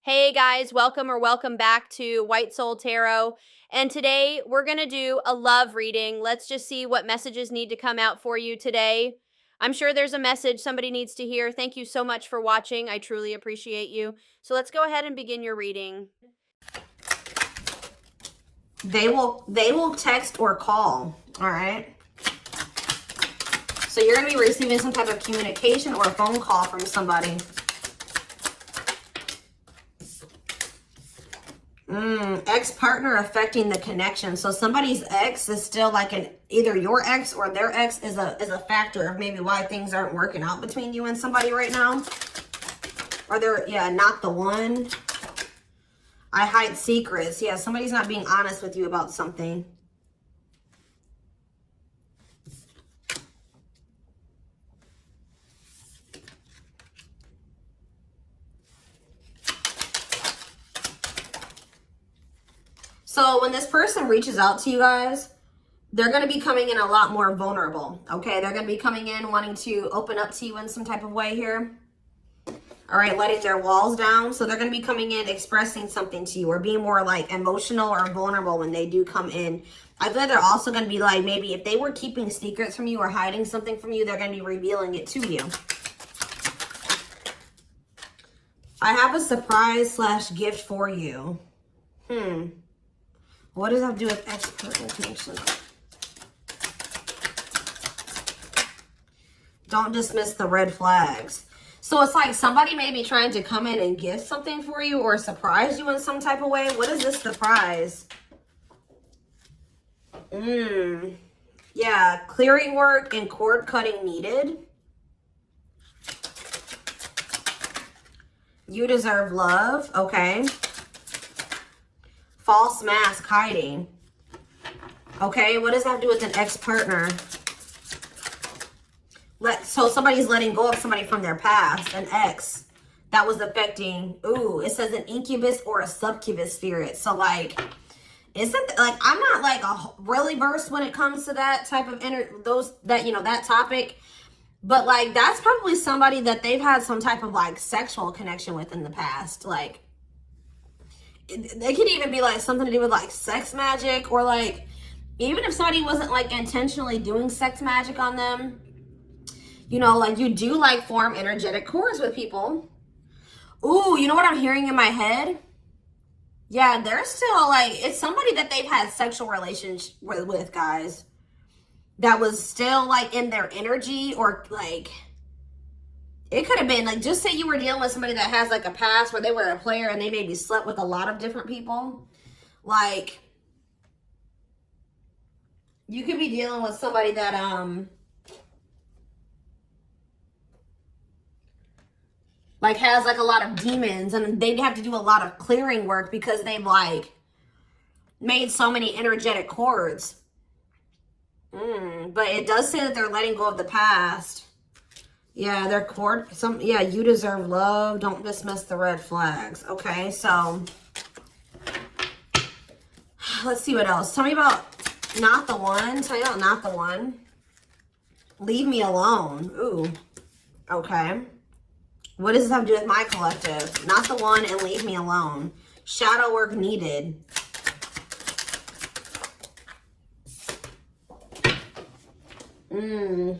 Hey guys, welcome back to White Soul Tarot. And today we're going to do a love reading. Let's just see what messages need to come out for you today. I'm sure there's a message somebody needs to hear. Thank you so much for watching. I truly appreciate you. So let's go ahead and begin your reading. They will text or call, all right? So you're going to be receiving some type of communication or a phone call from somebody. Ex-partner affecting the connection. So somebody's ex is still like either your ex or their ex is a factor of maybe why things aren't working out between you and somebody right now. Or they're, not the one. I hide secrets. Yeah, somebody's not being honest with you about something. So when this person reaches out to you guys, they're going to be coming in a lot more vulnerable, okay? They're going to be coming in wanting to open up to you in some type of way here. All right, letting their walls down. So they're going to be coming in expressing something to you or being more like emotional or vulnerable when they do come in. I feel like they're also going to be like, maybe if they were keeping secrets from you or hiding something from you, they're going to be revealing it to you. I have a surprise / gift for you. What does that have to do with ex-partner connection? Don't dismiss the red flags. So it's like somebody may be trying to come in and give something for you or surprise you in some type of way. What is this surprise? Yeah, clearing work and cord cutting needed. You deserve love. Okay. False mask hiding. Okay, what does that have to do with an ex-partner? So somebody's letting go of somebody from their past, an ex that was affecting. Ooh, it says an incubus or a succubus spirit. So like, isn't like, I'm not like really versed when it comes to that type of that topic, but like that's probably somebody that they've had some type of like sexual connection with in the past. Like, they could even be like something to do with like sex magic, or like even if somebody wasn't like intentionally doing sex magic on them, like you do like form energetic cords with people. Ooh, you know what I'm hearing in my head? Yeah, they're still like, it's somebody that they've had sexual relations with, guys, that was still like in their energy, or like it could have been like, just say you were dealing with somebody that has like a past where they were a player and they maybe slept with a lot of different people. Like, you could be dealing with somebody that like has like a lot of demons, and they'd have to do a lot of clearing work because they've like made so many energetic cords. But it does say that they're letting go of the past. Yeah, they're you deserve love. Don't dismiss the red flags. Okay, so let's see what else. Tell me about not the one. Tell me about not the one. Leave me alone. Ooh, okay. What does this have to do with my collective? Not the one and leave me alone. Shadow work needed.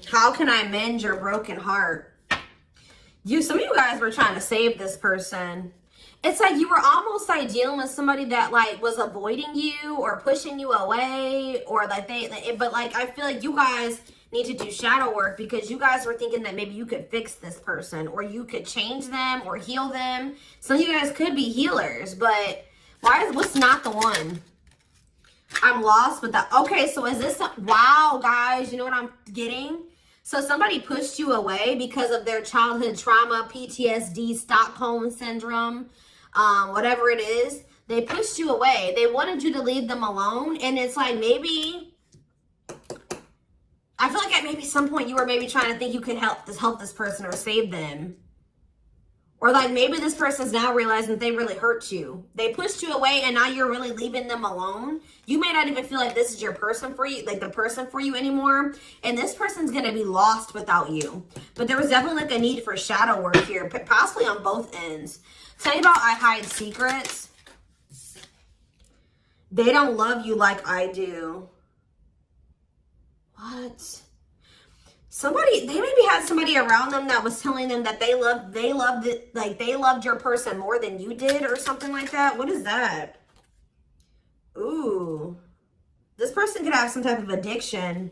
How can I mend your broken heart? Some of you guys were trying to save this person. It's like you were almost like dealing with somebody that like was avoiding you or pushing you away, or like but like I feel like you guys need to do shadow work because you guys were thinking that maybe you could fix this person or you could change them or heal them. Some of you guys could be healers, but what's not the one? I'm lost with that. Okay, so is this, wow, guys, you know what I'm getting? So somebody pushed you away because of their childhood trauma, PTSD, Stockholm syndrome, whatever it is. They pushed you away. They wanted you to leave them alone. And it's like, maybe, I feel like at maybe some point you were maybe trying to think you could help this person or save them. Or like maybe this person's now realizing that they really hurt you. They pushed you away and now you're really leaving them alone. You may not even feel like this is your person for you, like the person for you anymore. And this person's going to be lost without you. But there was definitely like a need for shadow work here, possibly on both ends. Tell me about I hide secrets. They don't love you like I do. What? Somebody, they maybe had somebody around them that was telling them that they loved it, like they loved your person more than you did or something like that. What is that? Ooh. This person could have some type of addiction.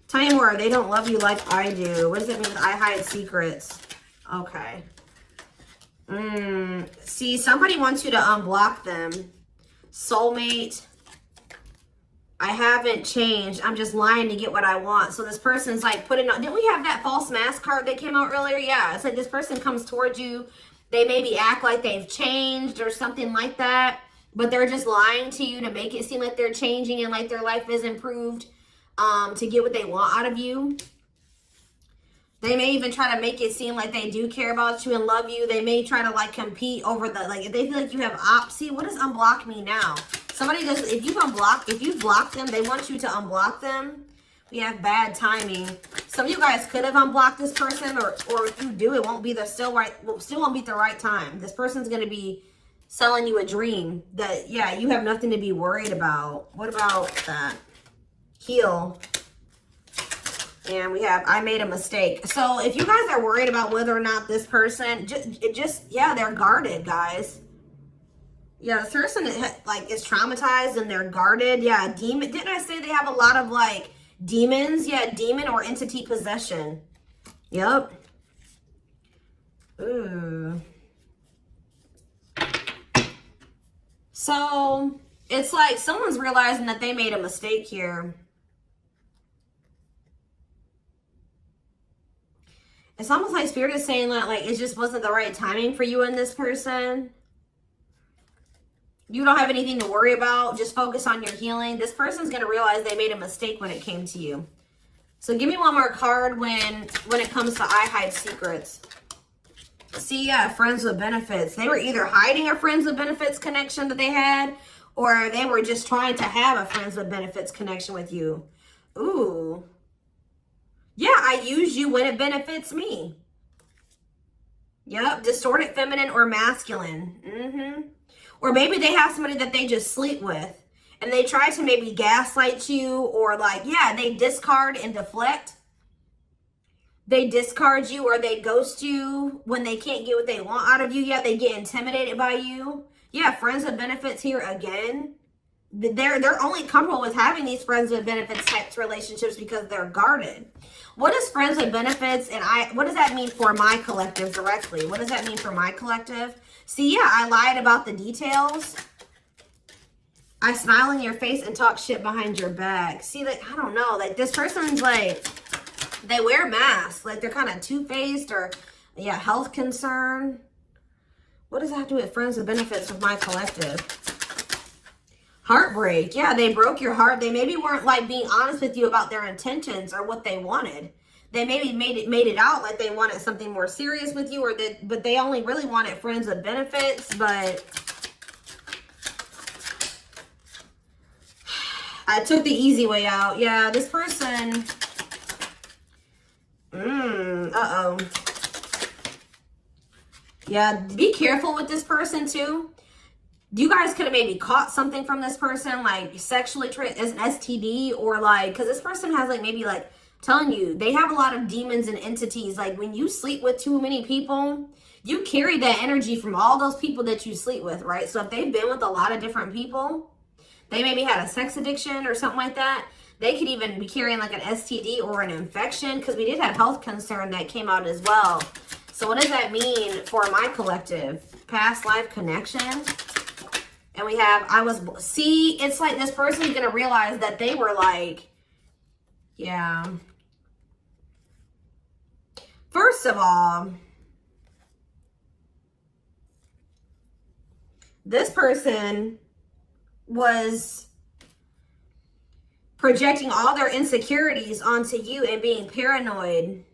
Tell me more. They don't love you like I do. What does it mean? I hide secrets. Okay. See, somebody wants you to unblock them. Soulmate. I haven't changed. I'm just lying to get what I want. So this person's like putting on, didn't we have that false mask card that came out earlier? Yeah, it's like this person comes towards you. They maybe act like they've changed or something like that, but they're just lying to you to make it seem like they're changing and like their life is improved, to get what they want out of you. They may even try to make it seem like they do care about you and love you. They may try to like compete over the, like if they feel like you have see, what does unblock me now? Somebody does, if you've blocked them, they want you to unblock them. We have bad timing. Some of you guys could have unblocked this person, or if you do, it won't be the still won't be the right time. This person's gonna be selling you a dream that, yeah, you have nothing to be worried about. What about that? Heal. And we have, I made a mistake. So if you guys are worried about whether or not this person, yeah, they're guarded, guys. Yeah, this person like is traumatized and they're guarded. Yeah, demon. Didn't I say they have a lot of like demons? Yeah, demon or entity possession. Yep. Ooh. So it's like someone's realizing that they made a mistake here. It's almost like Spirit is saying that like it just wasn't the right timing for you and this person. You don't have anything to worry about. Just focus on your healing. This person's going to realize they made a mistake when it came to you. So give me one more card when it comes to I hide secrets. See, yeah, friends with benefits. They were either hiding a friends with benefits connection that they had, or they were just trying to have a friends with benefits connection with you. Ooh. Yeah, I use you when it benefits me. Yep, distorted feminine or masculine. Or maybe they have somebody that they just sleep with and they try to maybe gaslight you, or like, yeah, they discard and deflect. They discard you or they ghost you when they can't get what they want out of you. Yeah, they get intimidated by you. Yeah, friends with benefits here again. They're only comfortable with having these friends with benefits types relationships because they're guarded. What is friends with benefits, and what does that mean for my collective directly? What does that mean for my collective? See, yeah, I lied about the details. I smile in your face and talk shit behind your back. See, like, I don't know. Like, this person's like, they wear masks. Like, they're kind of two-faced, or, yeah, health concern. What does that have to do with friends with benefits with my collective? Heartbreak. Yeah, they broke your heart. They maybe weren't, like, being honest with you about their intentions or what they wanted. They maybe made it out like they wanted something more serious with you, but they only really wanted friends with benefits. But I took the easy way out. Yeah, this person. Uh-oh. Yeah, be careful with this person too. You guys could have maybe caught something from this person, like sexually as an STD, or like, because this person has like maybe like, telling you, they have a lot of demons and entities. Like when you sleep with too many people, you carry that energy from all those people that you sleep with, right? So if they've been with a lot of different people, they maybe had a sex addiction or something like that. They could even be carrying like an STD or an infection, because we did have health concern that came out as well. So what does that mean for my collective? Past life connection. And we have, see, it's like this person's going to realize that they were like, yeah. First of all, this person was projecting all their insecurities onto you and being paranoid.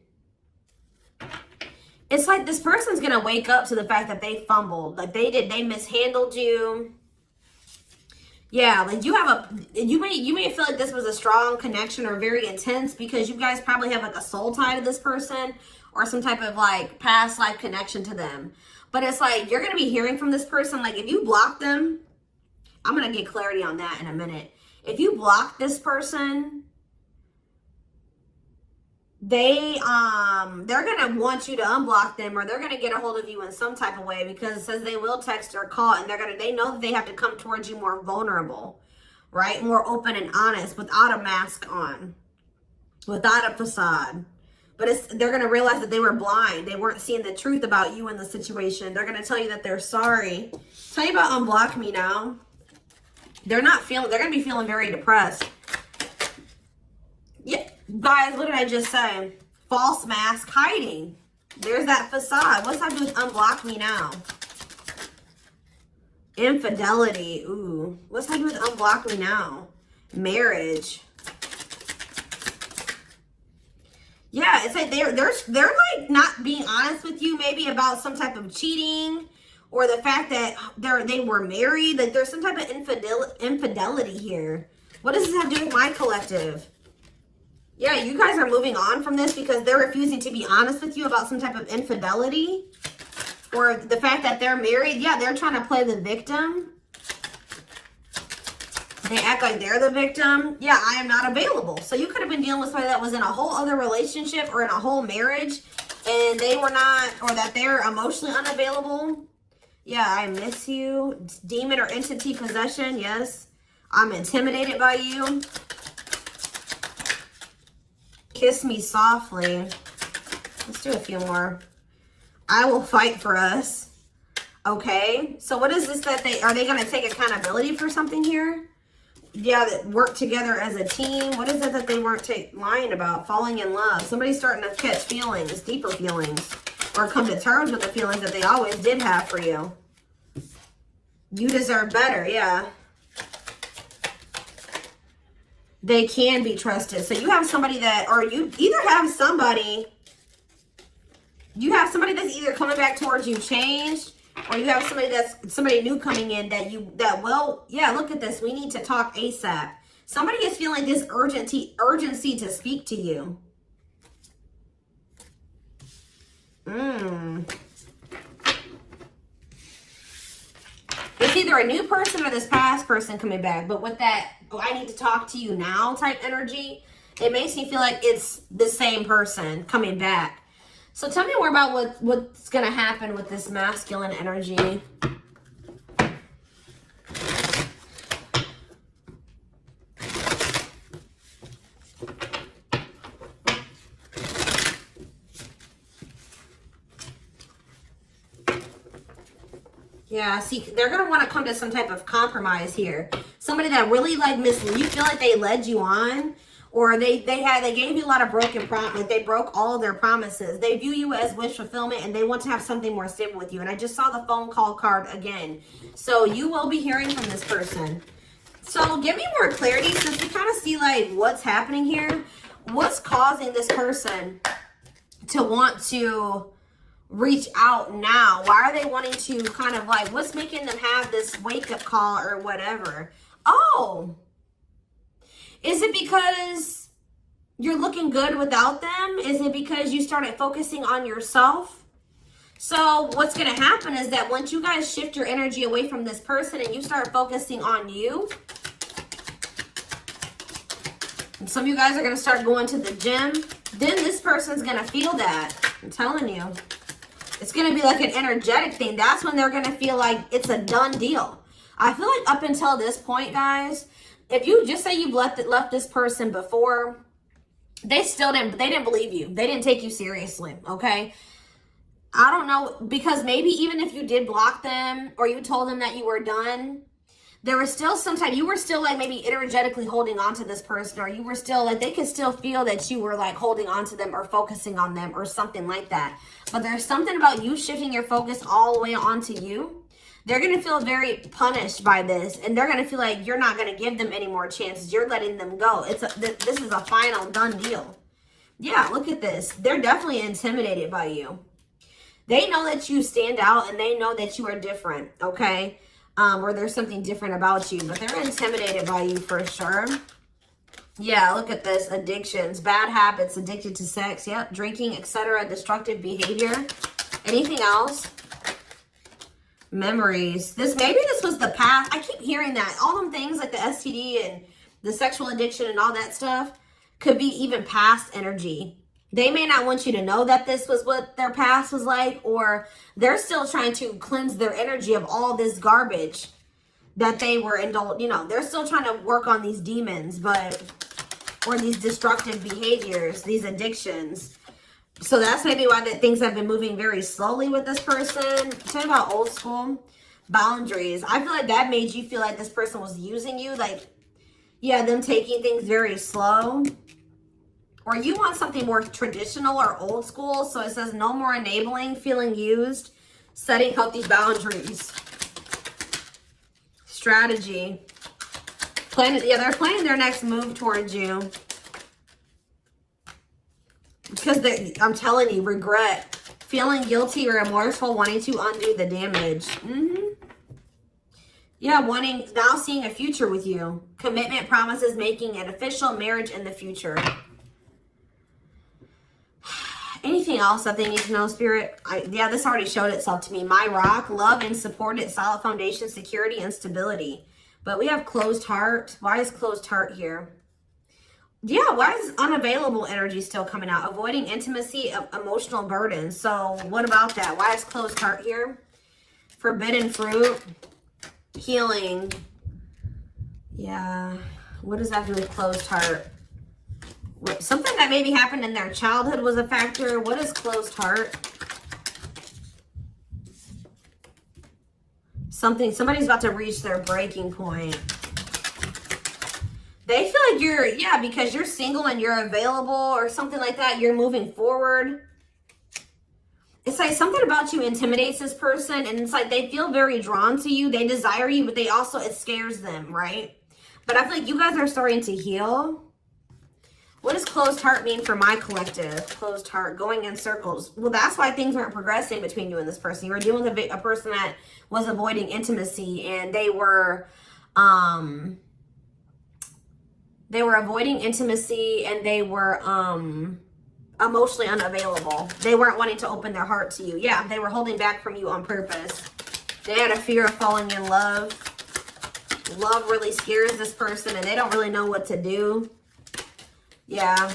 It's like this person's going to wake up to the fact that they fumbled. Like they mishandled you. Yeah, like you may feel like this was a strong connection or very intense because you guys probably have like a soul tie to this person or some type of like past life connection to them. But it's like, you're going to be hearing from this person. Like, if you block them, I'm going to get clarity on that in a minute. If you block this person, they're going to want you to unblock them, or they're going to get a hold of you in some type of way, because it says they will text or call, and they know that they have to come towards you more vulnerable, right? More open and honest, without a mask on, without a facade. But they're going to realize that they were blind. They weren't seeing the truth about you in the situation. They're going to tell you that they're sorry. Tell you about unblock me now. They're going to be feeling very depressed. Yeah, guys, what did I just say? False mask hiding. There's that facade. What's that do with unblock me now? Infidelity. Ooh. What's that do with unblock me now? Marriage. Yeah, it's like they're like not being honest with you, maybe about some type of cheating, or the fact that they were married. Like, there's some type of infidelity here. What does this have to do with my collective? Yeah, you guys are moving on from this because they're refusing to be honest with you about some type of infidelity, or the fact that they're married. Yeah, they're trying to play the victim. They act like they're the victim. Yeah, I am not available. So you could have been dealing with somebody that was in a whole other relationship or in a whole marriage, and they were not, or that they're emotionally unavailable. Yeah, I miss you. Demon or entity possession. Yes. I'm intimidated by you. Kiss me softly. Let's do a few more. I will fight for us. Okay. So what is this that are they going to take accountability for something here? Yeah, that work together as a team. What is it that they weren't lying about? Falling in love. Somebody's starting to catch feelings, deeper feelings, or come to terms with the feelings that they always did have for you. You deserve better. Yeah. They can be trusted. So you have somebody that, or you either have somebody that's either coming back towards you changed, or you have somebody new coming in yeah, look at this. We need to talk ASAP. Somebody is feeling this urgency to speak to you. It's either a new person or this past person coming back. But with that, I need to talk to you now type energy, it makes me feel like it's the same person coming back. So tell me more about what's going to happen with this masculine energy. Yeah, see, they're going to want to come to some type of compromise here. Somebody that really you feel like they led you on, or they gave you a lot of broken promises. They broke all of their promises. They view you as wish fulfillment, and they want to have something more stable with you. And I just saw the phone call card again. So you will be hearing from this person. So give me more clarity, since we kind of see like what's happening here. What's causing this person to want to reach out now? Why are they wanting to kind of like, what's making them have this wake-up call or whatever? Oh, is it because you're looking good without them? Is it because you started focusing on yourself? So what's going to happen is that once you guys shift your energy away from this person and you start focusing on you, and some of you guys are going to start going to the gym, then this person's going to feel that. I'm telling you. It's going to be like an energetic thing. That's when they're going to feel like it's a done deal. I feel like up until this point, guys, if you just say you've left this person before, they didn't believe you. They didn't take you seriously, okay? I don't know, because maybe even if you did block them or you told them that you were done, there was still you were still like maybe energetically holding on to this person, or you were still like, they could still feel that you were like holding on to them or focusing on them or something like that. But there's something about you shifting your focus all the way onto you. They're going to feel very punished by this, and they're going to feel like you're not going to give them any more chances. You're letting them go. This is a final done deal. Yeah, look at this. They're definitely intimidated by you. They know that you stand out, and they know that you are different, okay? Or there's something different about you, but they're intimidated by you for sure. Yeah, look at this. Addictions, bad habits, addicted to sex, yep, drinking, etc., destructive behavior. Anything else? Memories. Maybe this was the past. I keep hearing that. All them things like the STD and the sexual addiction and all that stuff could be even past energy. They may not want you to know that this was what their past was like, or they're still trying to cleanse their energy of all this garbage that they were indulged. You know, they're still trying to work on these demons, or these destructive behaviors, these addictions. So that's maybe why things have been moving very slowly with this person. Talking about old school boundaries. I feel like that made you feel like this person was using you. Like, yeah, them taking things very slow. Or you want something more traditional or old school. So it says no more enabling, feeling used, setting healthy boundaries. Strategy. They're planning their next move towards you. Because I'm telling you, regret. Feeling guilty or remorseful, wanting to undo the damage. Yeah, now seeing a future with you. Commitment, promises, making it official, marriage in the future. Anything else that they need to know, Spirit? Yeah, this already showed itself to me. My rock, love and supported, solid foundation, security, and stability. But we have closed heart. Why is closed heart here? Yeah, why is unavailable energy still coming out? Avoiding intimacy, emotional burden. So what about that? Why is closed heart here? Forbidden fruit, healing. Yeah, what does that do with closed heart? Something that maybe happened in their childhood was a factor. What is closed heart? Somebody's about to reach their breaking point. They feel like because you're single and you're available or something like that, you're moving forward. It's like something about you intimidates this person, and it's like they feel very drawn to you. They desire you, but it scares them, right? But I feel like you guys are starting to heal. What does closed heart mean for my collective? Closed heart, going in circles. Well, that's why things weren't progressing between you and this person. You were dealing with a person that was avoiding intimacy, and they were avoiding intimacy, and they were emotionally unavailable. They weren't wanting to open their heart to you. Yeah, they were holding back from you on purpose. They had a fear of falling in love. Love really scares this person, and they don't really know what to do. Yeah.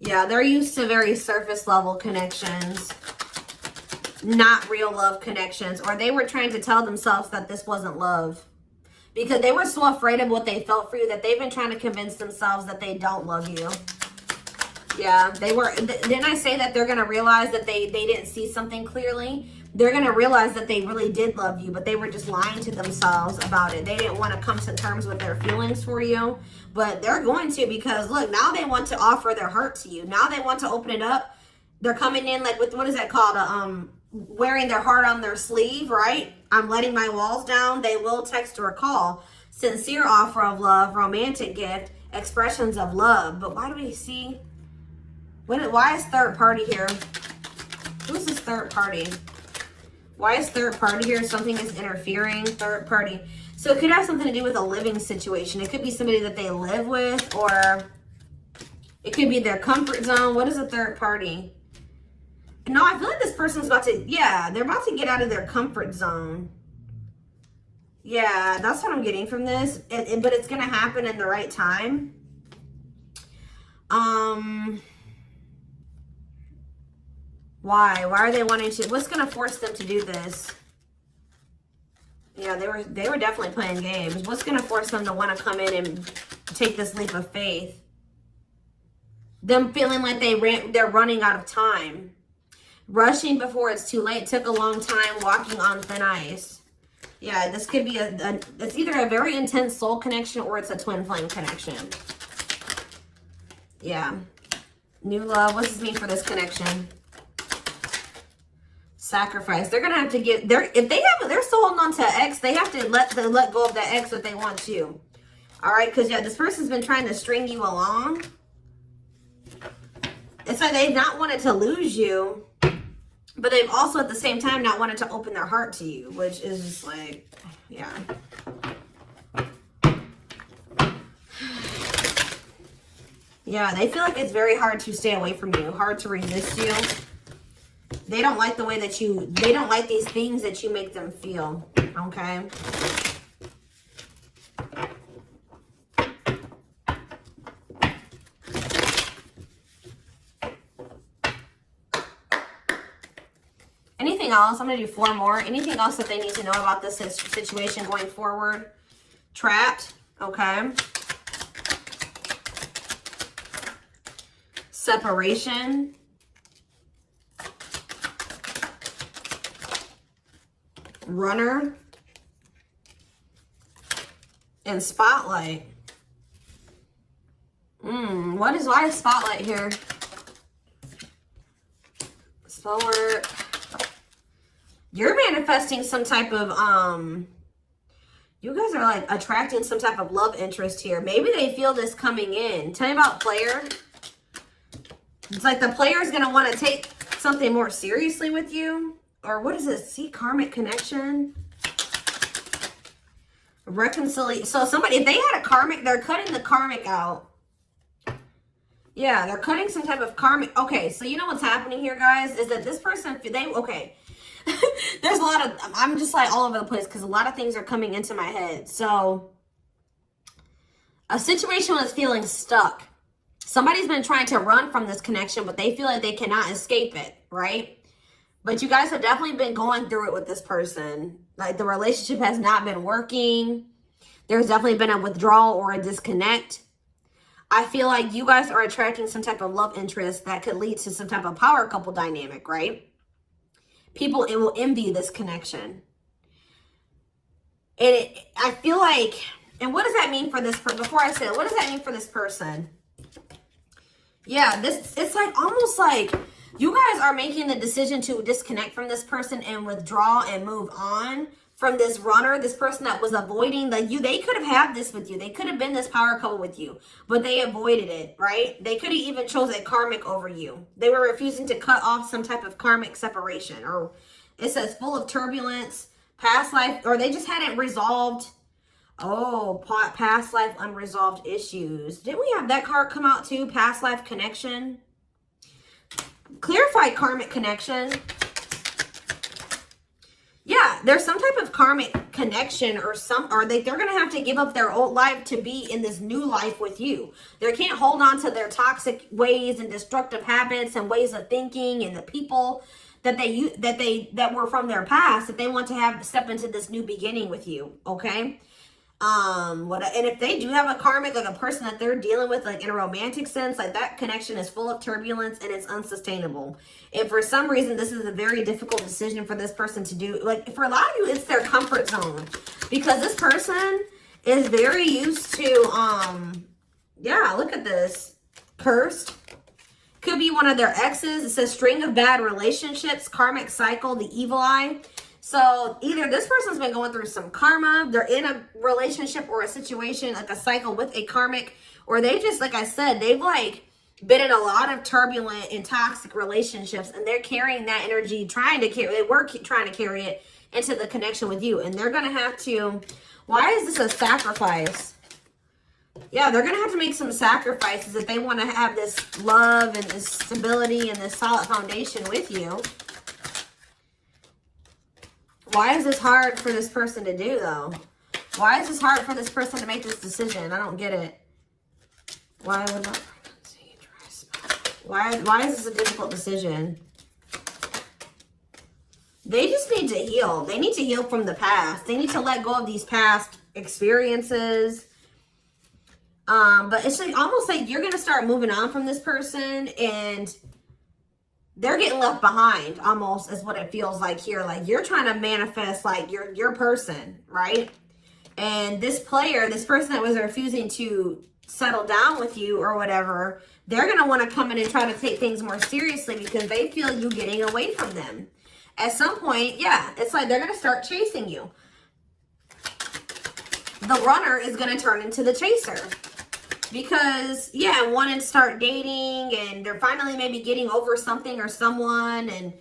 Yeah, they're used to very surface level connections, not real love connections, or they were trying to tell themselves that this wasn't love because they were so afraid of what they felt for you that they've been trying to convince themselves that they don't love you. Yeah, didn't I say that they're going to realize that they didn't see something clearly? They're going to realize that they really did love you, but they were just lying to themselves about it. They didn't want to come to terms with their feelings for you, but they're going to, because look, now they want to offer their heart to you. Now they want to open it up. They're coming in like with, what is that called? Wearing their heart on their sleeve, right? I'm letting my walls down. They will text or call. Sincere offer of love, romantic gift, expressions of love. But why do we see? Why is third party here? Who's this third party? Why is third party here? Something is interfering. Third party. So it could have something to do with a living situation. It could be somebody that they live with, or it could be their comfort zone. What is a third party? No, I feel like this person's about to, they're about to get out of their comfort zone. Yeah, that's what I'm getting from this. But it's going to happen in the right time. Why? Why are they wanting to? What's going to force them to do this? Yeah, they were definitely playing games. What's going to force them to want to come in and take this leap of faith? Them feeling like they're running out of time. Rushing before it's too late. Took a long time. Walking on thin ice. Yeah, this could be it's either a very intense soul connection or it's a twin flame connection. Yeah. New love. What does this mean for this connection? Sacrifice. They're gonna have to give. They're still holding on to an ex. They have to let go of that ex if they want to. All right, because this person's been trying to string you along. It's like they've not wanted to lose you, but they've also at the same time not wanted to open their heart to you, which is just like, yeah. Yeah, they feel like it's very hard to stay away from you, hard to resist you. They don't like the way that they don't like these things that you make them feel, okay? Anything else? I'm going to do 4 more. Anything else that they need to know about this situation going forward? Trapped, okay? Separation. Runner. And spotlight. Why is spotlight here? Slower. You're manifesting some type of, you guys are like attracting some type of love interest here. Maybe they feel this coming in. Tell me about player. It's like the player is going to want to take something more seriously with you. Or what is this? See, karmic connection. Reconciliation. So somebody, if they had a karmic, they're cutting the karmic out. Yeah, they're cutting some type of karmic. Okay, so you know what's happening here, guys, is that this person, okay. There's a lot of, I'm just like all over the place because a lot of things are coming into my head. So a situation was feeling stuck. Somebody's been trying to run from this connection, but they feel like they cannot escape it, right? But you guys have definitely been going through it with this person. Like the relationship has not been working. There's definitely been a withdrawal or a disconnect. I feel like you guys are attracting some type of love interest that could lead to some type of power couple dynamic, right? People, it will envy this connection. And I feel like, and what does that mean for this person? Before I say it, what does that mean for this person? Yeah, it's like almost like you guys are making the decision to disconnect from this person and withdraw and move on from this runner, this person that was avoiding they could have had this with you. They could have been this power couple with you, but they avoided it, right? They could have even chose a karmic over you. They were refusing to cut off some type of karmic separation, or it says full of turbulence, past life, or they just hadn't resolved. Oh, past life unresolved issues. Didn't we have that card come out too? Past life connection. Clarified karmic connection. Yeah, there's some type of karmic connection or they're going to have to give up their old life to be in this new life with you. They can't hold on to their toxic ways and destructive habits and ways of thinking and the people that were from their past, that they want to step into this new beginning with you, okay? And if they do have a karmic, like a person that they're dealing with, like in a romantic sense, like that connection is full of turbulence and it's unsustainable. And for some reason, this is a very difficult decision for this person to do. Like for a lot of you, it's their comfort zone, because this person is very used to, yeah, look at this. Cursed. Could be one of their exes. It says string of bad relationships, karmic cycle, the evil eye. So either this person's been going through some karma, they're in a relationship or a situation, like a cycle with a karmic, or they just, like I said, they've like been in a lot of turbulent and toxic relationships, and they're carrying that energy, trying to carry it into the connection with you. And they're going to have to, why is this a sacrifice? Yeah, they're going to have to make some sacrifices if they want to have this love and this stability and this solid foundation with you. Why is this hard for this person to do, though? Why is this hard for this person to make this decision? I don't get it. Why would not pregnancy, dry spot? Why is this a difficult decision? They just need to heal. They need to heal from the past. They need to let go of these past experiences. But it's like almost like you're going to start moving on from this person, and they're getting left behind, almost, is what it feels like here. Like you're trying to manifest like your person, right? And this player, this person that was refusing to settle down with you or whatever, they're going to want to come in and try to take things more seriously because they feel you getting away from them. At some point, yeah, it's like they're going to start chasing you. The runner is going to turn into the chaser. Because, yeah, want to start dating, and they're finally maybe getting over something or someone. And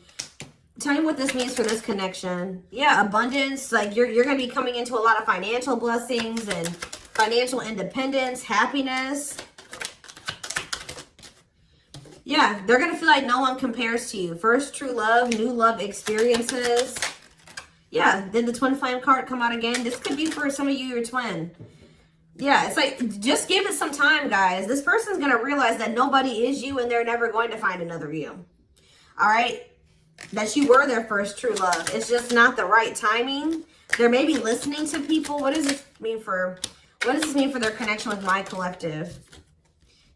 tell me what this means for this connection. Yeah, abundance. Like you're going to be coming into a lot of financial blessings and financial independence, happiness. Yeah, they're going to feel like no one compares to you. First true love, new love experiences. Yeah, then the twin flame card come out again. This could be for some of you, your twin. Yeah, it's like, just give it some time, guys. This person's going to realize that nobody is you and they're never going to find another you. All right? That you were their first true love. It's just not the right timing. They're maybe listening to people. What does this mean for their connection with my collective?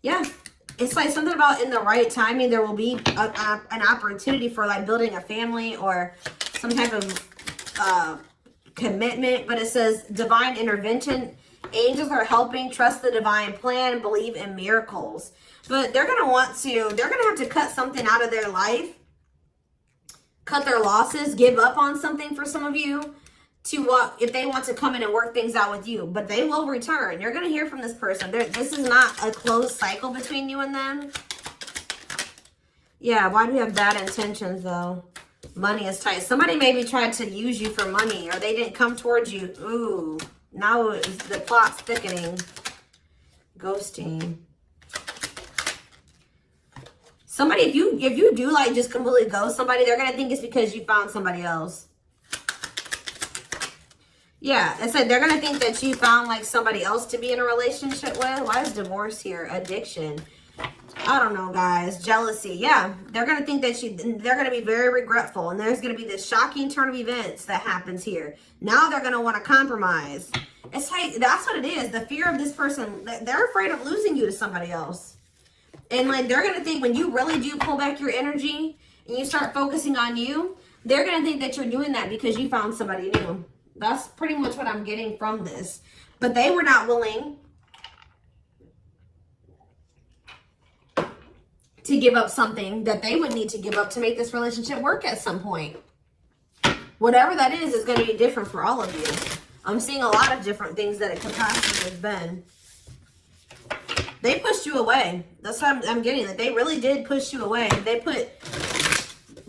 Yeah. It's like something about in the right timing, there will be an opportunity for like building a family or some type of commitment. But it says divine intervention. Angels are helping. Trust the divine plan. Believe in miracles. But they're going to have to cut something out of their life. Cut their losses. Give up on something for some of you. If they want to come in and work things out with you, but they will return. You're going to hear from this person. This is not a closed cycle between you and them. Yeah, why do we have bad intentions though? Money is tight. Somebody maybe tried to use you for money or they didn't come towards you. Ooh, now the plot's thickening. Ghosting. Somebody, if you do like just completely ghost somebody, they're going to think it's because you found somebody else. Yeah, I said they're going to think that you found like somebody else to be in a relationship with. Why is divorce here? Addiction. I don't know, guys. Jealousy. Yeah, they're going to think that they're going to be very regretful. And there's going to be this shocking turn of events that happens here. Now they're going to want to compromise. It's like, that's what it is. The fear of this person, they're afraid of losing you to somebody else. And like, they're going to think when you really do pull back your energy and you start focusing on you, they're going to think that you're doing that because you found somebody new. That's pretty much what I'm getting from this. But they were not willing to give up something that they would need to give up to make this relationship work at some point. Whatever that is going to be different for all of you. I'm seeing a lot of different things that it could possibly have been. They pushed you away. That's what I'm getting. That they really did push you away. They put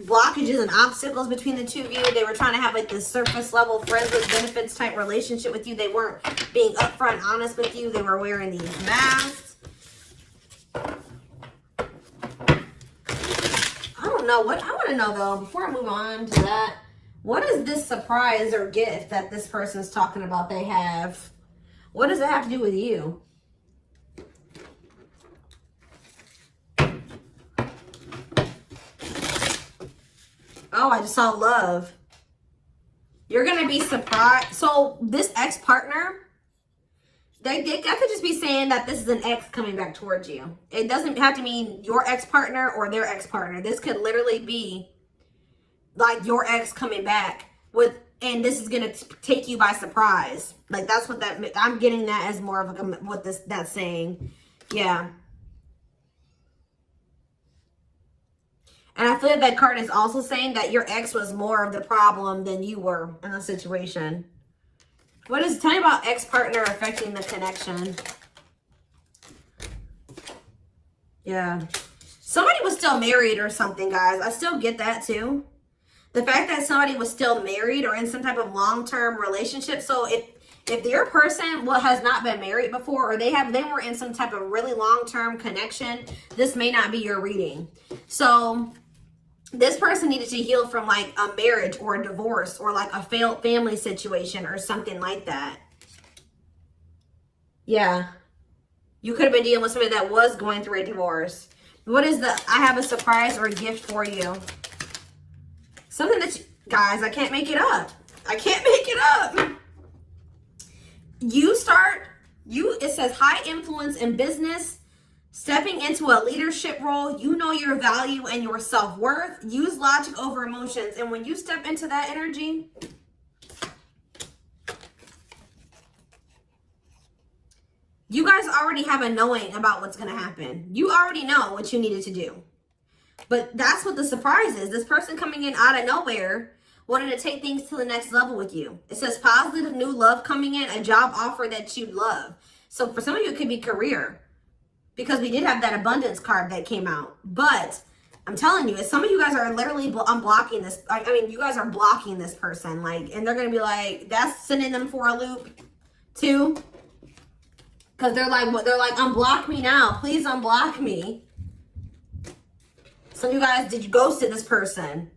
blockages and obstacles between the two of you. They were trying to have like this surface level friends with benefits type relationship with you. They weren't being upfront honest with you. They were wearing these masks. I don't know what I want to know though, before I move on to that, what is this surprise or gift that this person's talking about they have? What does it have to do with you? Oh, I just saw love. You're going to be surprised. So this ex-partner, I could just be saying that this is an ex coming back towards you. It doesn't have to mean your ex-partner or their ex-partner. This could literally be like your ex coming back and this is going to take you by surprise. Like that's what I'm getting that as more of what that's saying. Yeah. And I feel like that card is also saying that your ex was more of the problem than you were in the situation. Tell me about ex-partner affecting the connection. Yeah. Somebody was still married or something, guys. I still get that too. The fact that somebody was still married or in some type of long-term relationship. So if your person has not been married before or they were in some type of really long-term connection, this may not be your reading. So this person needed to heal from like a marriage or a divorce or like a failed family situation or something like that. Yeah. You could have been dealing with somebody that was going through a divorce. What is I have a surprise or a gift for you. Something that guys, I can't make it up. I can't make it up. It says high influence in business. Stepping into a leadership role, you know your value and your self-worth. Use logic over emotions. And when you step into that energy, you guys already have a knowing about what's going to happen. You already know what you needed to do. But that's what the surprise is. This person coming in out of nowhere wanted to take things to the next level with you. It says positive new love coming in, a job offer that you'd love. So for some of you, it could be career. Because we did have that abundance card that came out. But I'm telling you, some of you guys are literally unblocking this. I mean, you guys are blocking this person. And they're going to be like, that's sending them for a loop too. Because they're like, unblock me now. Please unblock me. Some of you guys, did you ghosted this person?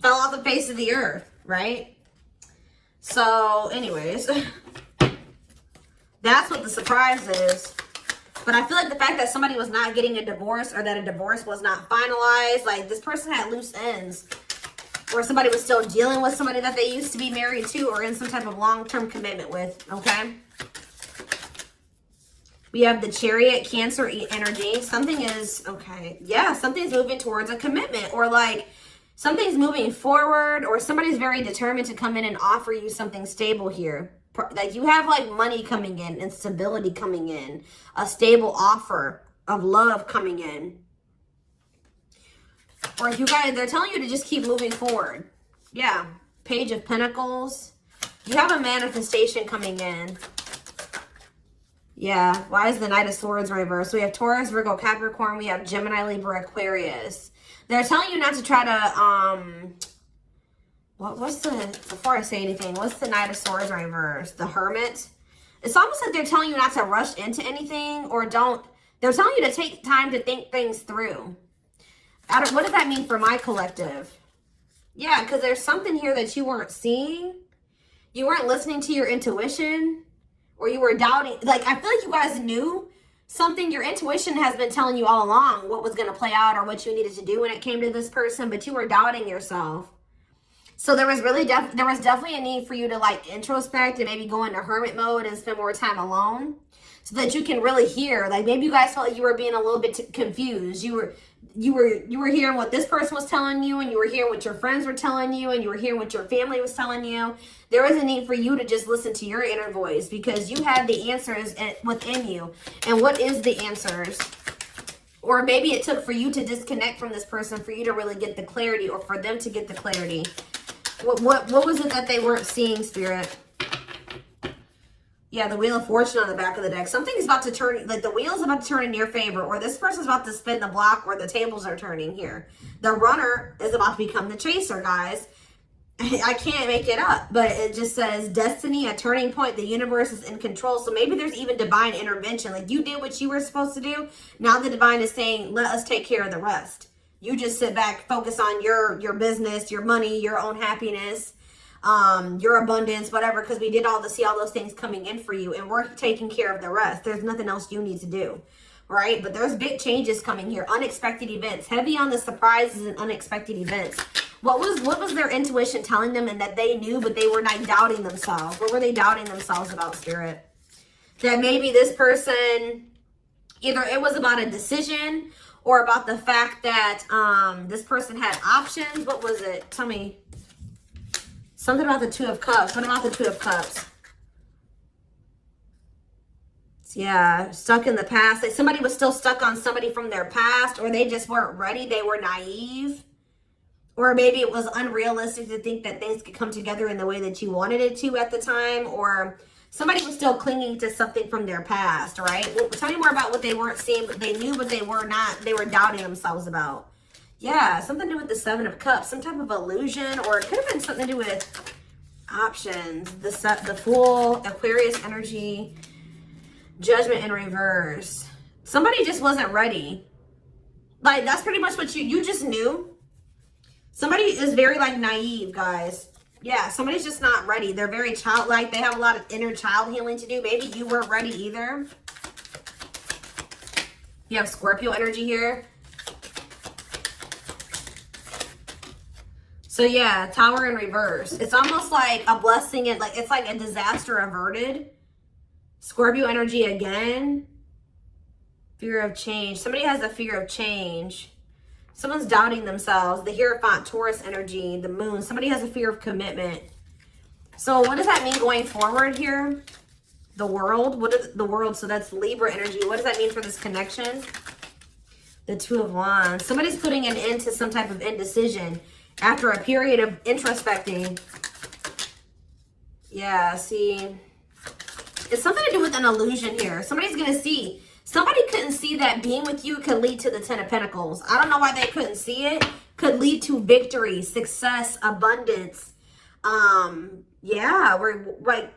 Fell off the face of the earth, right? So, anyways, that's what the surprise is. But I feel like the fact that somebody was not getting a divorce or that a divorce was not finalized, like this person had loose ends. Or somebody was still dealing with somebody that they used to be married to or in some type of long-term commitment with, okay? We have the Chariot, Cancer energy. Something is, okay, yeah, something's moving towards a commitment, or like something's moving forward, or somebody's very determined to come in and offer you something stable here. Like you have like money coming in and stability coming in, a stable offer of love coming in. Or you guys, they're telling you to just keep moving forward. Yeah, Page of Pentacles. You have a manifestation coming in. Yeah, why is the Knight of Swords reversed? So we have Taurus, Virgo, Capricorn. We have Gemini, Libra, Aquarius. They're telling you not to try to, before I say anything, what's the Knight of Swords reversed? The Hermit. It's almost like they're telling you not to rush into anything, or they're telling you to take time to think things through. What does that mean for my collective? Yeah, because there's something here that you weren't seeing. You weren't listening to your intuition, or you were doubting. Like, I feel like you guys knew something. Your intuition has been telling you all along what was going to play out or what you needed to do when it came to this person, but you were doubting yourself. So there was definitely a need for you to like introspect and maybe go into hermit mode and spend more time alone so that you can really hear. Like maybe you guys felt like you were being a little bit confused. You were hearing what this person was telling you, and you were hearing what your friends were telling you, and you were hearing what your family was telling you. There was a need for you to just listen to your inner voice because you had the answers within you. And what is the answers? Or maybe it took for you to disconnect from this person for you to really get the clarity, or for them to get the clarity. What was it that they weren't seeing, Spirit? Yeah, the Wheel of Fortune on the back of the deck. Something's about to turn, like the wheel's about to turn in your favor, or this person's about to spin the block, or the tables are turning here. The runner is about to become the chaser, guys. I can't make it up, but it just says destiny, a turning point. The universe is in control. So maybe there's even divine intervention. Like you did what you were supposed to do. Now the divine is saying, let us take care of the rest. You just sit back, focus on your business, your money, your own happiness, your abundance, whatever, because we did see all those things coming in for you, and we're taking care of the rest. There's nothing else you need to do, right? But there's big changes coming here, unexpected events, heavy on the surprises and unexpected events. What was their intuition telling them, and that they knew, but they were not doubting themselves? What were they doubting themselves about, Spirit? That maybe this person, either it was about a decision or about the fact that this person had options. What was it? Tell me. Something about the Two of Cups. What about the Two of Cups? Yeah, stuck in the past. Like somebody was still stuck on somebody from their past, or they just weren't ready. They were naive. Or maybe it was unrealistic to think that things could come together in the way that you wanted it to at the time. Or somebody was still clinging to something from their past, right? Well, tell me more about what they weren't seeing, but they knew, but they were not. They were doubting themselves about. Yeah, something to do with the Seven of Cups, some type of illusion, or it could have been something to do with options. The Fool, Aquarius energy, Judgment in reverse. Somebody just wasn't ready. Like, that's pretty much what you just knew. Somebody is very, like, naive, guys. Yeah, somebody's just not ready. They're very childlike. They have a lot of inner child healing to do. Maybe you weren't ready either. You have Scorpio energy here. So yeah, Tower in reverse. It's almost like a blessing, and like it's like a disaster averted. Scorpio energy again. Fear of change. Somebody has a fear of change. Someone's doubting themselves. The Hierophant, Taurus energy, the Moon. Somebody has a fear of commitment. So what does that mean going forward here? The World. What is the World? So that's Libra energy. What does that mean for this connection? The Two of Wands. Somebody's putting an end to some type of indecision after a period of introspecting. Yeah, see. It's something to do with an illusion here. Somebody's going to see. Somebody couldn't see that being with you could lead to the Ten of Pentacles. I don't know why they couldn't see it. Could lead to victory, success, abundance. Yeah, we're like,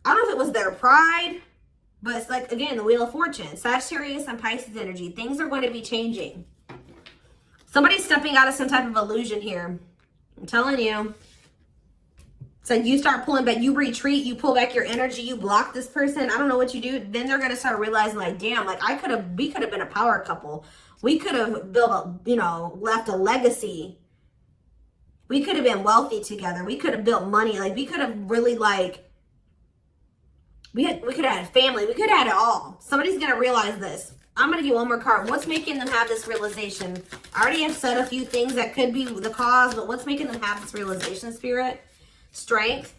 I don't know if it was their pride, but it's like, again, the Wheel of Fortune. Sagittarius and Pisces energy. Things are going to be changing. Somebody's stepping out of some type of illusion here. I'm telling you. So you start pulling back, you retreat, you pull back your energy, you block this person. I don't know what you do. Then they're gonna start realizing, like, damn, like we could have been a power couple. We could have built a, you know, left a legacy. We could have been wealthy together. We could have built money. Like, we could have really, like, we could have had a family. We could have had it all. Somebody's gonna realize this. I'm gonna get one more card. What's making them have this realization? I already have said a few things that could be the cause, but what's making them have this realization, Spirit? Strength.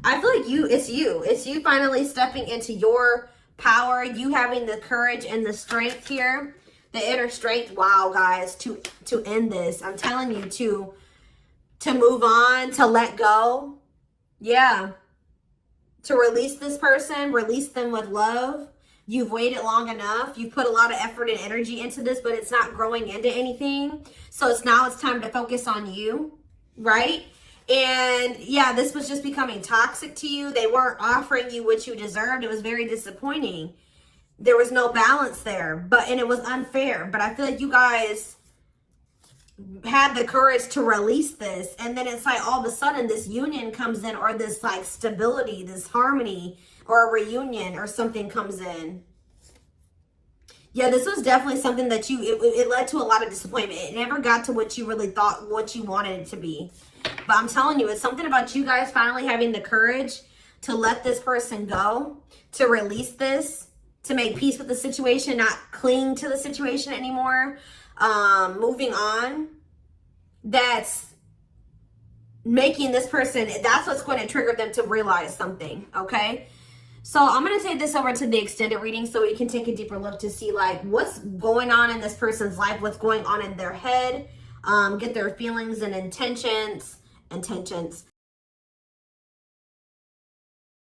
I feel like it's you finally stepping into your power, you having the courage and the strength here, the inner strength. Wow, guys, to end this. I'm telling you, to move on, to let go. Yeah, to release this person, release them with love. You've waited long enough. You've put a lot of effort and energy into this, but it's not growing into anything. So it's time to focus on you, right? And yeah, this was just becoming toxic to you. They weren't offering you what you deserved. It was very disappointing. There was no balance there, and it was unfair. But I feel like you guys had the courage to release this. And then it's like all of a sudden this union comes in, or this like stability, this harmony, or a reunion or something comes in. Yeah, this was definitely something that it led to a lot of disappointment. It never got to what you really thought, what you wanted it to be. But I'm telling you, it's something about you guys finally having the courage to let this person go, to release this, to make peace with the situation, not cling to the situation anymore, moving on. That's making this person, that's what's going to trigger them to realize something, okay? So I'm going to take this over to the extended reading so we can take a deeper look to see like what's going on in this person's life, what's going on in their head, get their feelings and intentions